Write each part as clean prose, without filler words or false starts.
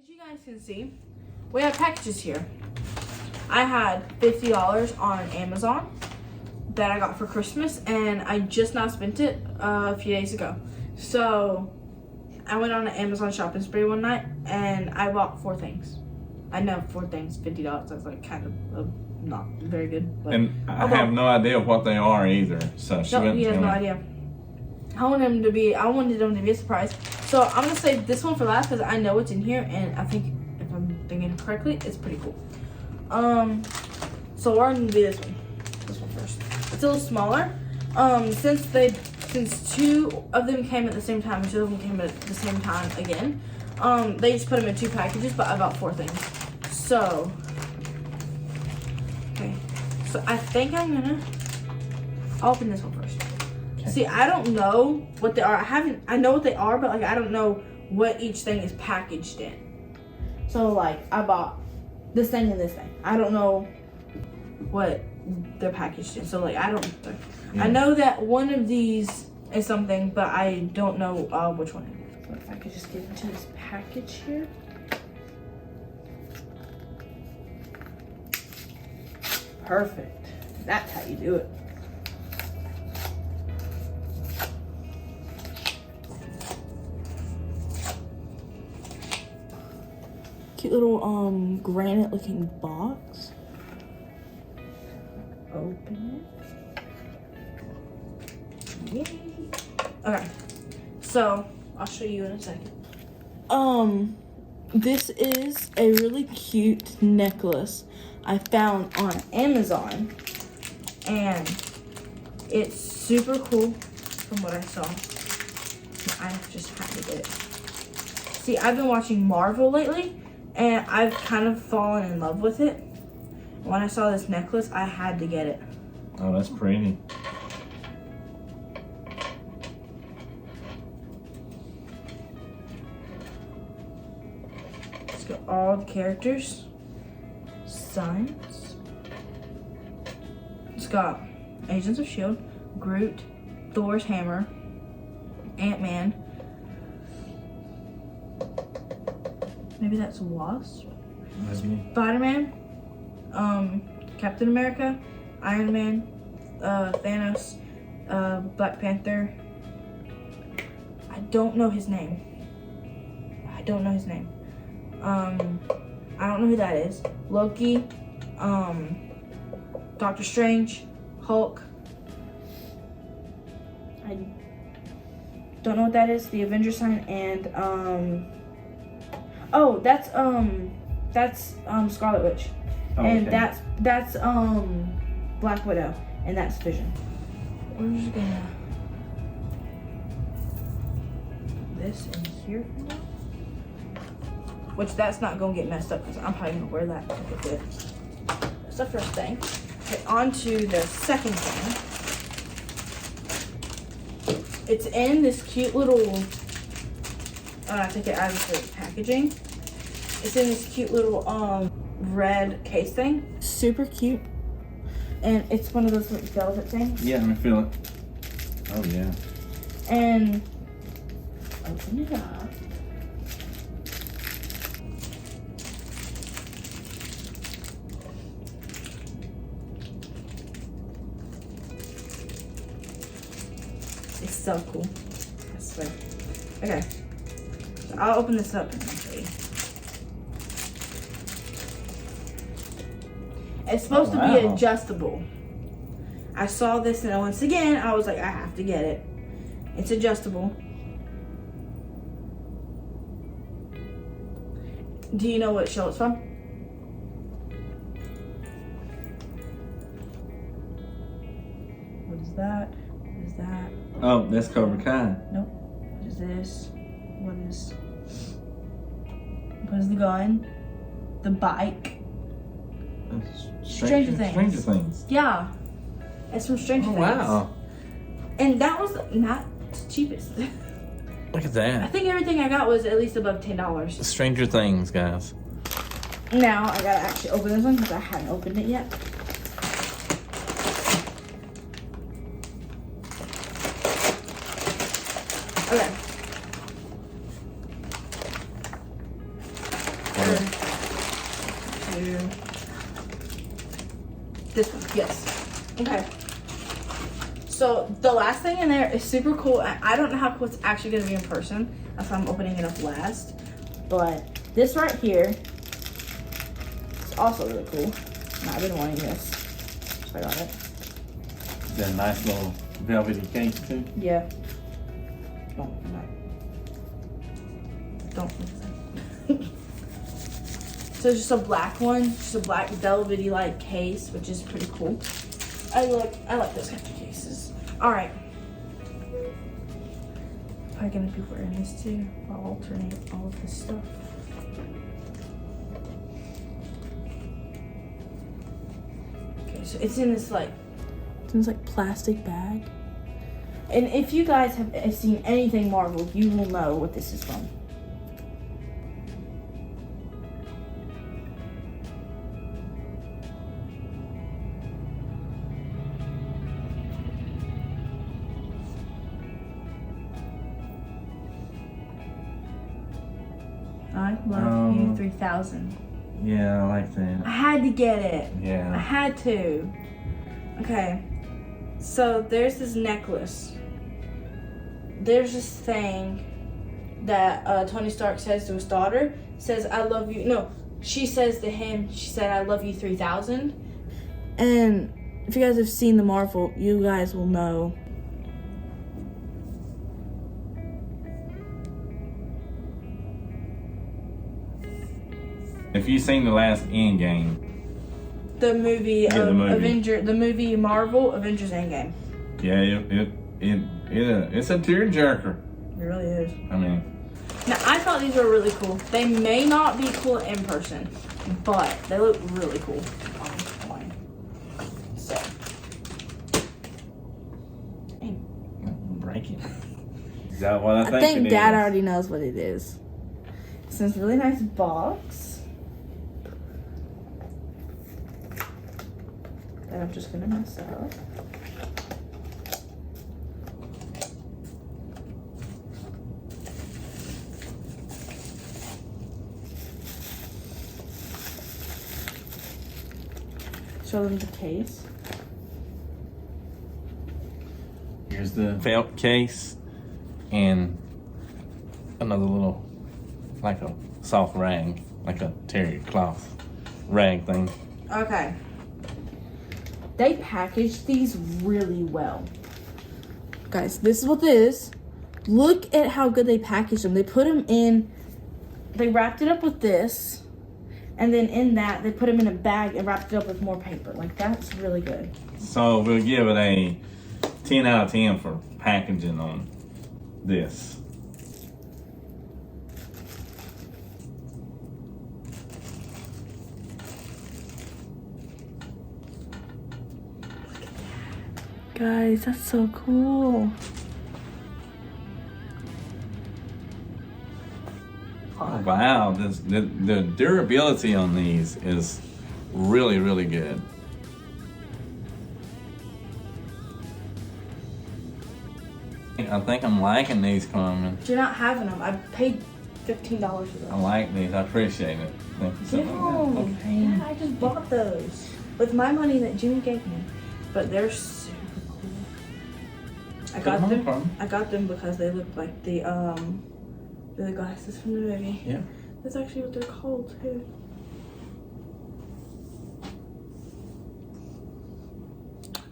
As you guys can see, we have packages here. I had $50 on Amazon that I got for Christmas, and I just now spent it a few days ago. So I went on an Amazon shopping spree one night, and I bought 4 things. I know 4 things, $50. That's like kind of not very good. But and I have no idea what they are either. So she no, went he has to no me. idea. I wanted them to be a surprise. So I'm gonna save this one for last because I know what's in here, and I think if I'm thinking correctly, it's pretty cool. So we're gonna do this one first. It's a little smaller. Since 2 of them came at the same time and 2 of them came at the same time again, they just put them in 2 packages, but I bought 4 things. So, okay. So I think I'll open this one first. Okay. See, I don't know what they are. I know what they are, but like I don't know what each thing is packaged in. So like I bought this thing and this thing. I don't know what they're packaged in. So like I know that one of these is something, but I don't know which one it is. So if I could just get into this package here. Perfect. That's how you do it. Cute little granite looking box. Open it. Yay. Okay. So I'll show you in a second. This is a really cute necklace I found on Amazon, and it's super cool from what I saw. I just had to get it. See, I've been watching Marvel lately, and I've kind of fallen in love with it. When I saw this necklace, I had to get it. Oh, that's pretty. It's got all the characters. Signs. It's got Agents of S.H.I.E.L.D., Groot, Thor's hammer, Ant-Man. Maybe that's Wasp. Maybe. Spider-Man, Captain America, Iron Man, Thanos, Black Panther. I don't know his name. I don't know who that is. Loki, Doctor Strange, Hulk. I don't know what that is. The Avengers sign, and oh, that's Scarlet Witch, and okay. that's Black Widow, and that's Vision. We're just gonna put this in here for now. Which that's not gonna get messed up because I'm probably gonna wear that with it. That's the first thing. Okay, on to the second thing. It's in this cute little, I take it out of the packaging. It's in this cute little red case thing. Super cute. And it's one of those little velvet things. Yeah, let me feel it. Oh yeah. And open it up. It's so cool. I swear. Okay. So I'll open this up and I'll show you. It's supposed to be adjustable. I saw this and once again I was like, I have to get it. It's adjustable. Do you know what show it's from? What is that? What is that? Oh, that's Cobra Kai. Nope. What is this? What is the gun? The bike? Stranger Things. Stranger Things. Yeah. It's from Stranger Things. Wow. And that was not the cheapest. Look at I that. think everything I got was at least above $10. Stranger Things, guys. Now I gotta actually open this one because I haven't opened it yet. Okay. So the last thing in there is super cool. I don't know how cool it's actually gonna be in person. That's why I'm opening it up last. But this right here is also really cool. And I've been wanting this, so I got it. That nice little velvety case too. Yeah. Don't look at that. So it's just a black one, just a black velvety like case, which is pretty cool. I like those kinds of cases. All right. Probably gonna be wearing this too. I'll alternate all of this stuff. Okay, so it's in this plastic bag. And if you guys have seen anything Marvel, you will know what this is from. I love you 3000. Yeah, I like that. I had to get it. I Yeah. had to. Okay. So there's this necklace. There's this thing that Tony Stark says to his daughter. Says, I love you. No, she says to him, she said, I love you 3000. And if you guys have seen the Marvel, you guys will know. If you've seen the last Endgame, The movie Yeah, the of movie. the movie Marvel Avengers Endgame. yeah, it's a tearjerker. It really is. I mean, Now I thought these were really cool. They may not be cool in person, but they look really cool online. So, break it. Is that what I think? I think it Dad is? already knows what it is. It's this really nice box that I'm just gonna mess up. Show them the case. Here's the felt case and another little, like a soft rag, like a terry cloth rag thing. Okay. They packaged these really well. Guys, this is what this is. Look at how good they packaged them. They put them in, they wrapped it up with this, and then in that, they put them in a bag and wrapped it up with more paper. Like, that's really good. So we'll give it a 10 out of 10 for packaging on this. Guys, that's so cool. Oh, wow, the durability on these is really, really good. I think I'm liking these, Carmen. You're not having them. I paid $15 for I them. like these. I appreciate it. Thank you so much. Okay. Yeah, I just bought those with my money that Jimmy gave me. But they're super cool. I Put 'em got on, them. Carmen. I got them because they look like the glasses from the movie. Yeah. That's actually what they're called too.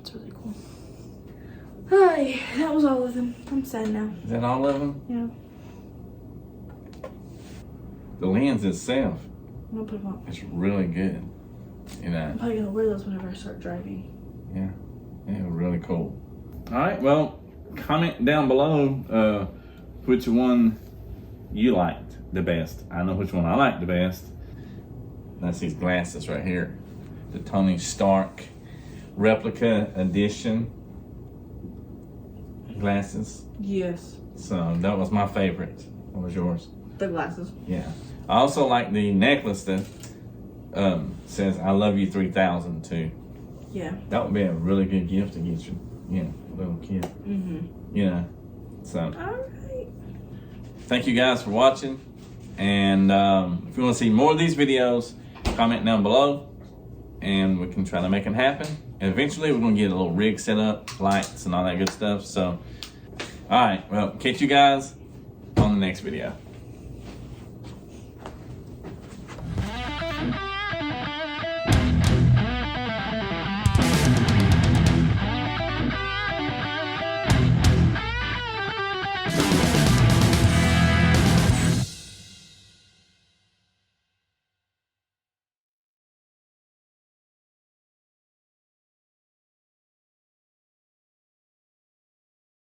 It's really cool. Hi, that was all of them. I'm sad now. Is that all of them? Yeah, The lens itself I'm gonna put them on. is really good. You know, I'm probably gonna wear those whenever I start driving. yeah, really cool. All right, well, comment down below which one you liked the best. I know which one I liked the best. That's these glasses right here. The Tony Stark replica edition glasses. Yes, So that was my favorite. What was yours? the glasses. Yeah. I also like the necklace that says I love you 3000 too. Yeah. That would be a really good gift to get your little kid. Mhm. So All right. thank you guys for watching. And if you want to see more of these videos, comment down below. and we can try to make it happen. And eventually we're gonna get a little rig set up, lights and all that good stuff. So, all right, well, catch you guys on the next video.